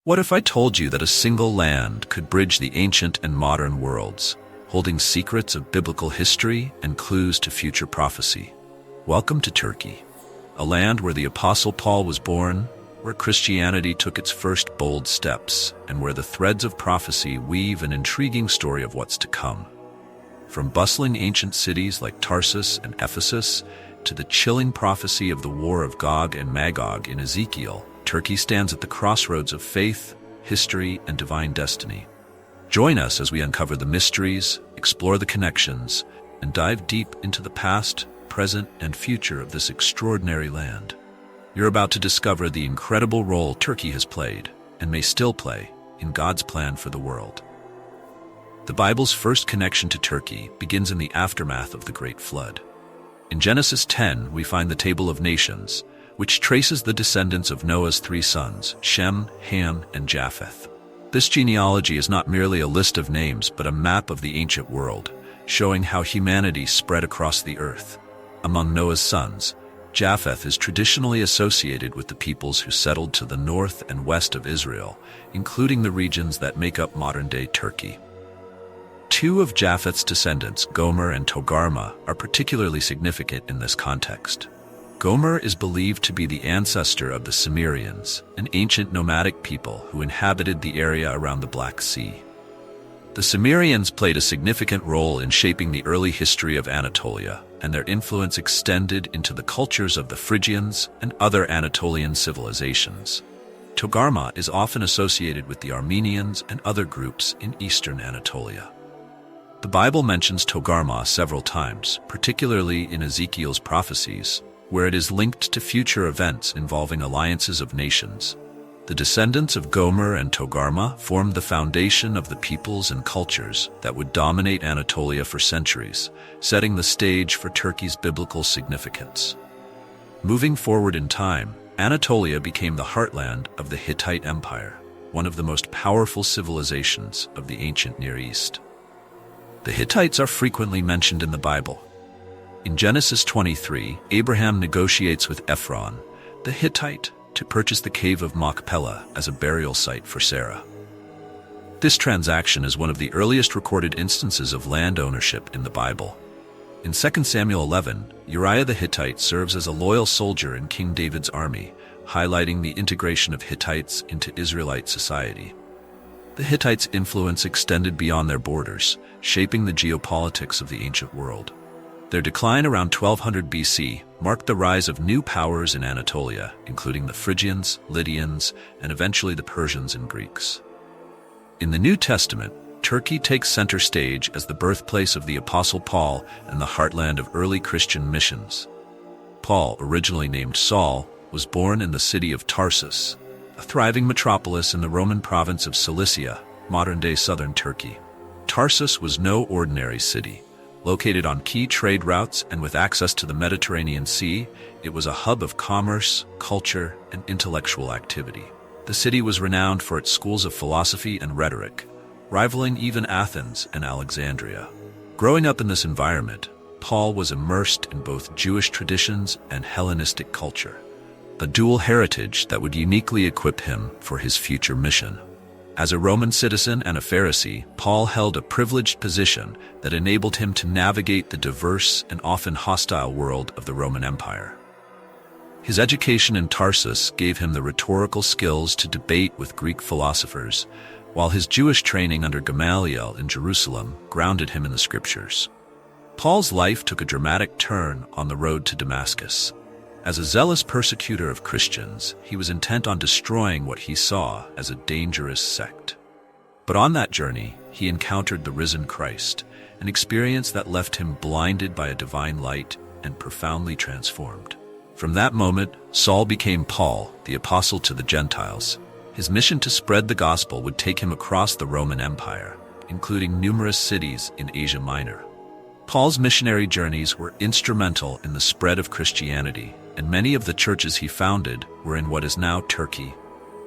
What if I told you that a single land could bridge the ancient and modern worlds, holding secrets of biblical history and clues to future prophecy? Welcome to Turkey, a land where the Apostle Paul was born, where Christianity took its first bold steps, and where the threads of prophecy weave an intriguing story of what's to come. From bustling ancient cities like Tarsus and Ephesus to the chilling prophecy of the war of Gog and Magog in Ezekiel, Turkey stands at the crossroads of faith, history, and divine destiny. Join us as we uncover the mysteries, explore the connections, and dive deep into the past, present, and future of this extraordinary land. You're about to discover the incredible role Turkey has played, and may still play, in God's plan for the world. The Bible's first connection to Turkey begins in the aftermath of the Great Flood. In Genesis 10, we find the Table of Nations, which traces the descendants of Noah's 3 sons, Shem, Ham, and Japheth. This genealogy is not merely a list of names, but a map of the ancient world, showing how humanity spread across the earth. Among Noah's sons, Japheth is traditionally associated with the peoples who settled to the north and west of Israel, including the regions that make up modern-day Turkey. 2 of Japheth's descendants, Gomer and Togarmah, are particularly significant in this context. Gomer is believed to be the ancestor of the Cimmerians, an ancient nomadic people who inhabited the area around the Black Sea. The Cimmerians played a significant role in shaping the early history of Anatolia, and their influence extended into the cultures of the Phrygians and other Anatolian civilizations. Togarmah is often associated with the Armenians and other groups in eastern Anatolia. The Bible mentions Togarmah several times, particularly in Ezekiel's prophecies, where it is linked to future events involving alliances of nations. The descendants of Gomer and Togarmah formed the foundation of the peoples and cultures that would dominate Anatolia for centuries, setting the stage for Turkey's biblical significance. Moving forward in time, Anatolia became the heartland of the Hittite Empire, one of the most powerful civilizations of the ancient Near East. The Hittites are frequently mentioned in the Bible. In Genesis 23, Abraham negotiates with Ephron, the Hittite, to purchase the cave of Machpelah as a burial site for Sarah. This transaction is one of the earliest recorded instances of land ownership in the Bible. In 2 Samuel 11, Uriah the Hittite serves as a loyal soldier in King David's army, highlighting the integration of Hittites into Israelite society. The Hittites' influence extended beyond their borders, shaping the geopolitics of the ancient world. Their decline around 1200 BC marked the rise of new powers in Anatolia, including the Phrygians, Lydians, and eventually the Persians and Greeks. In the New Testament, Turkey takes center stage as the birthplace of the Apostle Paul and the heartland of early Christian missions. Paul, originally named Saul, was born in the city of Tarsus, a thriving metropolis in the Roman province of Cilicia, modern-day southern Turkey. Tarsus was no ordinary city. Located on key trade routes and with access to the Mediterranean Sea, it was a hub of commerce, culture, and intellectual activity. The city was renowned for its schools of philosophy and rhetoric, rivaling even Athens and Alexandria. Growing up in this environment, Paul was immersed in both Jewish traditions and Hellenistic culture, a dual heritage that would uniquely equip him for his future mission. As a Roman citizen and a Pharisee, Paul held a privileged position that enabled him to navigate the diverse and often hostile world of the Roman Empire. His education in Tarsus gave him the rhetorical skills to debate with Greek philosophers, while his Jewish training under Gamaliel in Jerusalem grounded him in the scriptures. Paul's life took a dramatic turn on the road to Damascus. As a zealous persecutor of Christians, he was intent on destroying what he saw as a dangerous sect. But on that journey, he encountered the risen Christ, an experience that left him blinded by a divine light and profoundly transformed. From that moment, Saul became Paul, the apostle to the Gentiles. His mission to spread the gospel would take him across the Roman Empire, including numerous cities in Asia Minor. Paul's missionary journeys were instrumental in the spread of Christianity, and many of the churches he founded were in what is now Turkey.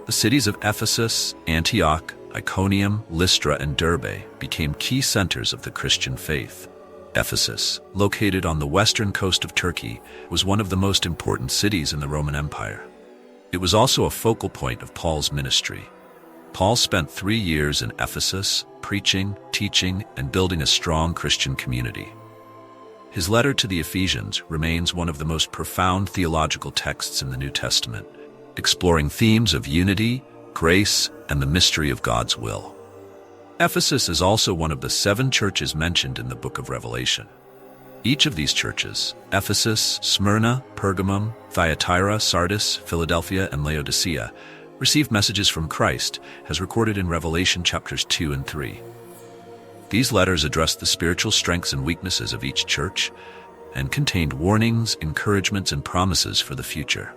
The cities of Ephesus, Antioch, Iconium, Lystra, and Derbe became key centers of the Christian faith. Ephesus, located on the western coast of Turkey, was one of the most important cities in the Roman Empire. It was also a focal point of Paul's ministry. Paul spent 3 years in Ephesus, preaching, teaching, and building a strong Christian community. His letter to the Ephesians remains one of the most profound theological texts in the New Testament, exploring themes of unity, grace, and the mystery of God's will. Ephesus is also one of the 7 churches mentioned in the book of Revelation. Each of these churches, Ephesus, Smyrna, Pergamum, Thyatira, Sardis, Philadelphia, and Laodicea, received messages from Christ, as recorded in Revelation chapters 2 and 3. These letters addressed the spiritual strengths and weaknesses of each church and contained warnings, encouragements, and promises for the future.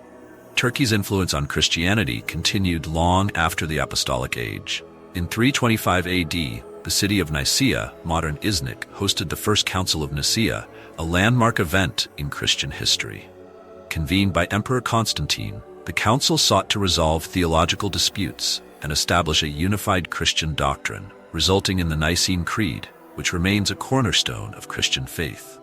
Turkey's influence on Christianity continued long after the Apostolic Age. In 325 AD, the city of Nicaea, modern Iznik, hosted the First Council of Nicaea, a landmark event in Christian history. Convened by Emperor Constantine, the council sought to resolve theological disputes and establish a unified Christian doctrine, resulting in the Nicene Creed, which remains a cornerstone of Christian faith.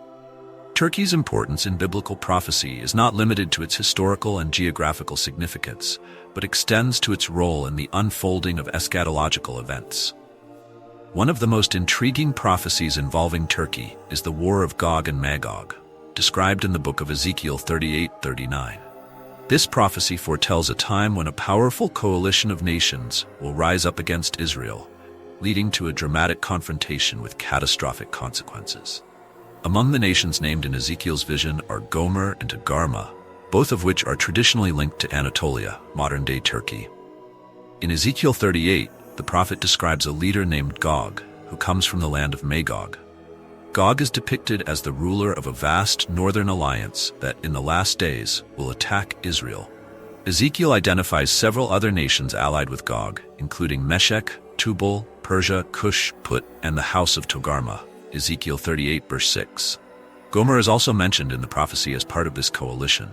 Turkey's importance in biblical prophecy is not limited to its historical and geographical significance, but extends to its role in the unfolding of eschatological events. One of the most intriguing prophecies involving Turkey is the War of Gog and Magog, described in the book of Ezekiel 38:39. This prophecy foretells a time when a powerful coalition of nations will rise up against Israel, leading to a dramatic confrontation with catastrophic consequences. Among the nations named in Ezekiel's vision are Gomer and Togarmah, both of which are traditionally linked to Anatolia, modern-day Turkey. In Ezekiel 38, the prophet describes a leader named Gog, who comes from the land of Magog. Gog is depicted as the ruler of a vast northern alliance that, in the last days, will attack Israel. Ezekiel identifies several other nations allied with Gog, including Meshech, Tubal, Persia, Cush, Put, and the house of Togarmah, Ezekiel 38 verse 6. Gomer is also mentioned in the prophecy as part of this coalition.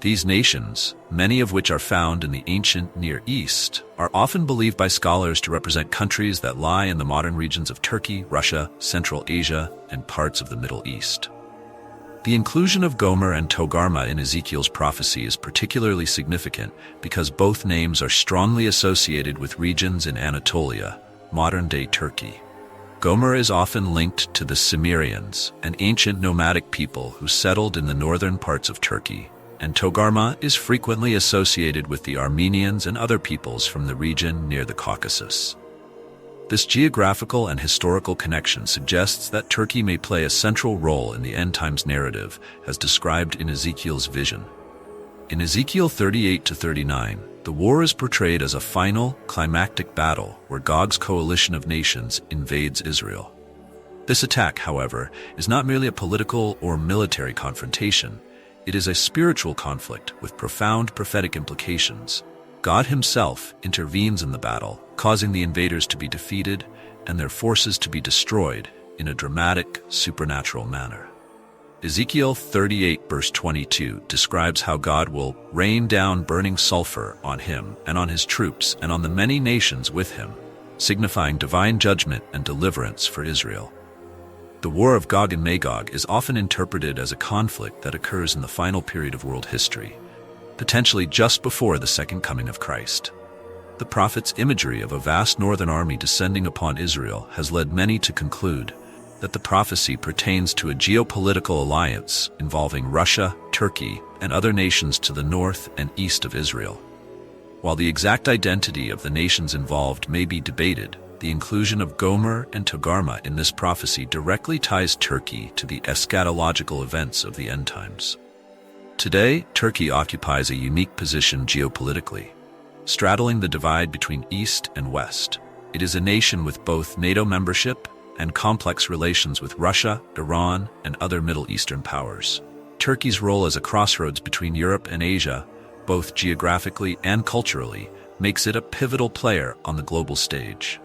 These nations, many of which are found in the ancient Near East, are often believed by scholars to represent countries that lie in the modern regions of Turkey, Russia, Central Asia, and parts of the Middle East. The inclusion of Gomer and Togarmah in Ezekiel's prophecy is particularly significant because both names are strongly associated with regions in Anatolia, modern-day Turkey. Gomer is often linked to the Cimmerians, an ancient nomadic people who settled in the northern parts of Turkey, and Togarmah is frequently associated with the Armenians and other peoples from the region near the Caucasus. This geographical and historical connection suggests that Turkey may play a central role in the end times narrative as described in Ezekiel's vision. In Ezekiel 38-39, the war is portrayed as a final, climactic battle where Gog's coalition of nations invades Israel. This attack, however, is not merely a political or military confrontation. It is a spiritual conflict with profound prophetic implications. God himself intervenes in the battle, causing the invaders to be defeated and their forces to be destroyed in a dramatic, supernatural manner. Ezekiel 38 verse 22 describes how God will rain down burning sulfur on him and on his troops and on the many nations with him, signifying divine judgment and deliverance for Israel. The War of Gog and Magog is often interpreted as a conflict that occurs in the final period of world history, potentially just before the second coming of Christ. The prophet's imagery of a vast northern army descending upon Israel has led many to conclude that the prophecy pertains to a geopolitical alliance involving Russia, Turkey, and other nations to the north and east of Israel. While the exact identity of the nations involved may be debated, the inclusion of Gomer and Togarmah in this prophecy directly ties Turkey to the eschatological events of the end times. Today, Turkey occupies a unique position geopolitically, straddling the divide between East and West. It is a nation with both NATO membership and complex relations with Russia, Iran, and other Middle Eastern powers. Turkey's role as a crossroads between Europe and Asia, both geographically and culturally, makes it a pivotal player on the global stage.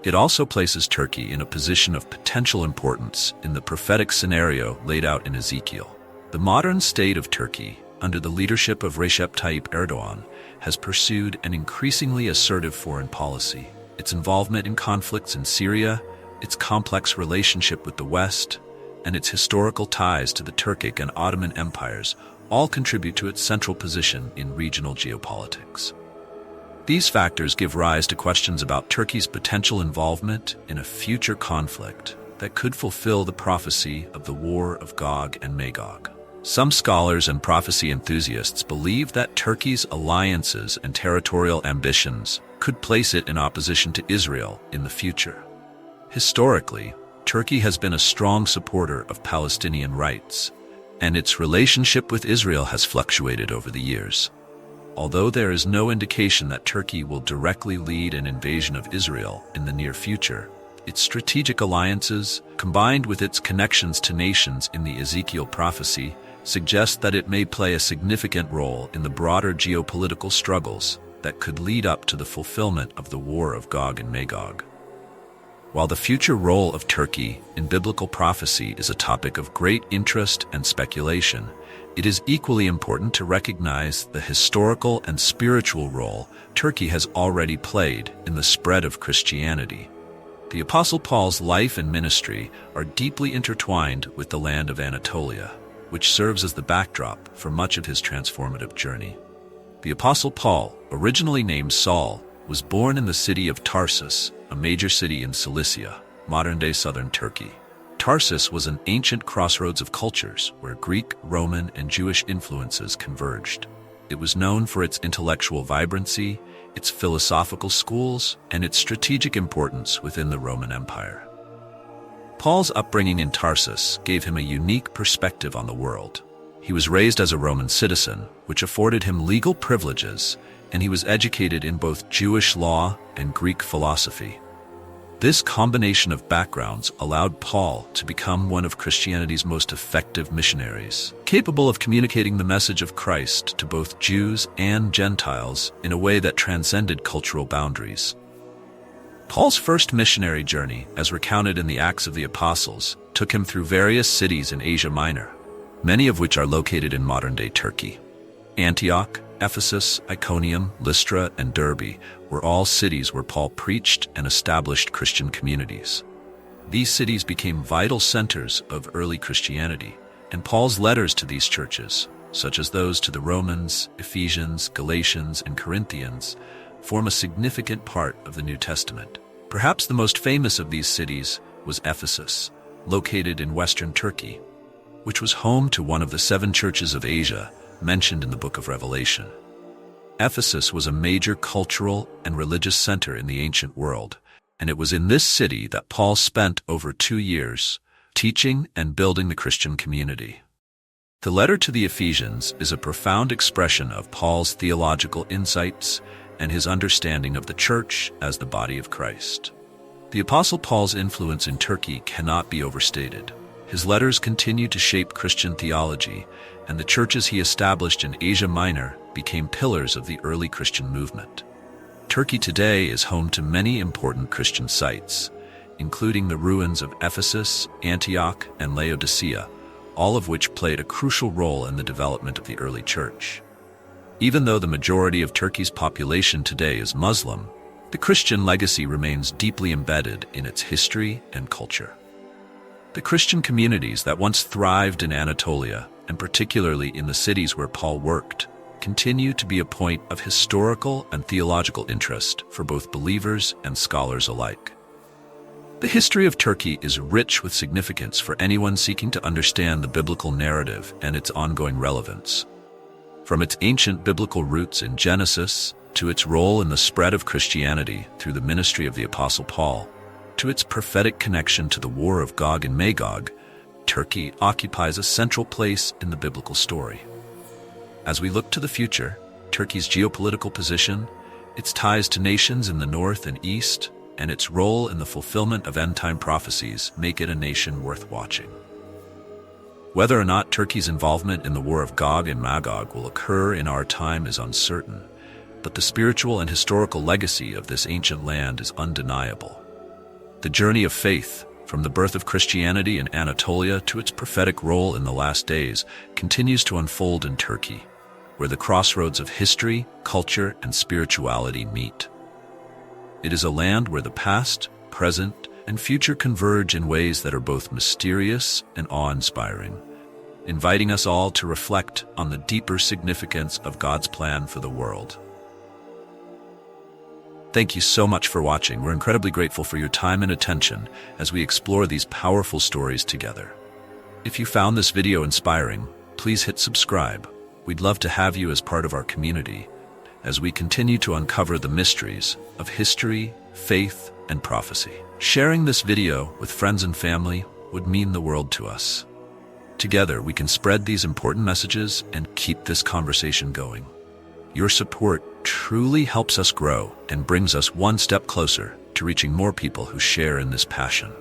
It also places Turkey in a position of potential importance in the prophetic scenario laid out in Ezekiel. The modern state of Turkey, under the leadership of Recep Tayyip Erdogan, has pursued an increasingly assertive foreign policy. Its involvement in conflicts in Syria, its complex relationship with the West, and its historical ties to the Turkic and Ottoman empires all contribute to its central position in regional geopolitics. These factors give rise to questions about Turkey's potential involvement in a future conflict that could fulfill the prophecy of the War of Gog and Magog. Some scholars and prophecy enthusiasts believe that Turkey's alliances and territorial ambitions could place it in opposition to Israel in the future. Historically, Turkey has been a strong supporter of Palestinian rights, and its relationship with Israel has fluctuated over the years. Although there is no indication that Turkey will directly lead an invasion of Israel in the near future, its strategic alliances, combined with its connections to nations in the Ezekiel prophecy, suggest that it may play a significant role in the broader geopolitical struggles that could lead up to the fulfillment of the War of Gog and Magog. While the future role of Turkey in biblical prophecy is a topic of great interest and speculation, it is equally important to recognize the historical and spiritual role Turkey has already played in the spread of Christianity. The Apostle Paul's life and ministry are deeply intertwined with the land of Anatolia, which serves as the backdrop for much of his transformative journey. The Apostle Paul, originally named Saul, was born in the city of Tarsus, a major city in Cilicia, modern-day southern Turkey. Tarsus was an ancient crossroads of cultures where Greek, Roman, and Jewish influences converged. It was known for its intellectual vibrancy, its philosophical schools, and its strategic importance within the Roman Empire. Paul's upbringing in Tarsus gave him a unique perspective on the world. He was raised as a Roman citizen, which afforded him legal privileges, and he was educated in both Jewish law and Greek philosophy. This combination of backgrounds allowed Paul to become one of Christianity's most effective missionaries, capable of communicating the message of Christ to both Jews and Gentiles in a way that transcended cultural boundaries. Paul's first missionary journey, as recounted in the Acts of the Apostles, took him through various cities in Asia Minor, many of which are located in modern-day Turkey. Antioch, Ephesus, Iconium, Lystra, and Derbe were all cities where Paul preached and established Christian communities. These cities became vital centers of early Christianity, and Paul's letters to these churches, such as those to the Romans, Ephesians, Galatians, and Corinthians, form a significant part of the New Testament. Perhaps the most famous of these cities was Ephesus, located in western Turkey, which was home to one of the 7 churches of Asia mentioned in the book of Revelation. Ephesus was a major cultural and religious center in the ancient world, and it was in this city that Paul spent over 2 years teaching and building the Christian community. The letter to the Ephesians is a profound expression of Paul's theological insights and his understanding of the church as the body of Christ. The Apostle Paul's influence in Turkey cannot be overstated. His letters continue to shape Christian theology, and the churches he established in Asia Minor became pillars of the early Christian movement. Turkey today is home to many important Christian sites, including the ruins of Ephesus, Antioch, and Laodicea, all of which played a crucial role in the development of the early church. Even though the majority of Turkey's population today is Muslim, the Christian legacy remains deeply embedded in its history and culture. The Christian communities that once thrived in Anatolia, and particularly in the cities where Paul worked, continue to be a point of historical and theological interest for both believers and scholars alike. The history of Turkey is rich with significance for anyone seeking to understand the biblical narrative and its ongoing relevance. From its ancient biblical roots in Genesis, to its role in the spread of Christianity through the ministry of the Apostle Paul, to its prophetic connection to the War of Gog and Magog, Turkey occupies a central place in the biblical story. As we look to the future, Turkey's geopolitical position, its ties to nations in the north and east, and its role in the fulfillment of end-time prophecies make it a nation worth watching. Whether or not Turkey's involvement in the War of Gog and Magog will occur in our time is uncertain, but the spiritual and historical legacy of this ancient land is undeniable. The journey of faith, from the birth of Christianity in Anatolia to its prophetic role in the last days, continues to unfold in Turkey, where the crossroads of history, culture, and spirituality meet. It is a land where the past, present, and future converge in ways that are both mysterious and awe-inspiring, inviting us all to reflect on the deeper significance of God's plan for the world. Thank you so much for watching. We're incredibly grateful for your time and attention as we explore these powerful stories together. If you found this video inspiring, please hit subscribe. We'd love to have you as part of our community as we continue to uncover the mysteries of history, faith, and prophecy. Sharing this video with friends and family would mean the world to us. Together, we can spread these important messages and keep this conversation going. Your support truly helps us grow and brings us one step closer to reaching more people who share in this passion.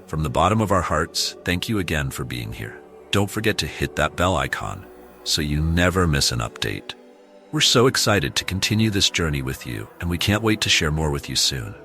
From the bottom of our hearts, thank you again for being here. Don't forget to hit that bell icon so you never miss an update. We're so excited to continue this journey with you, and we can't wait to share more with you soon.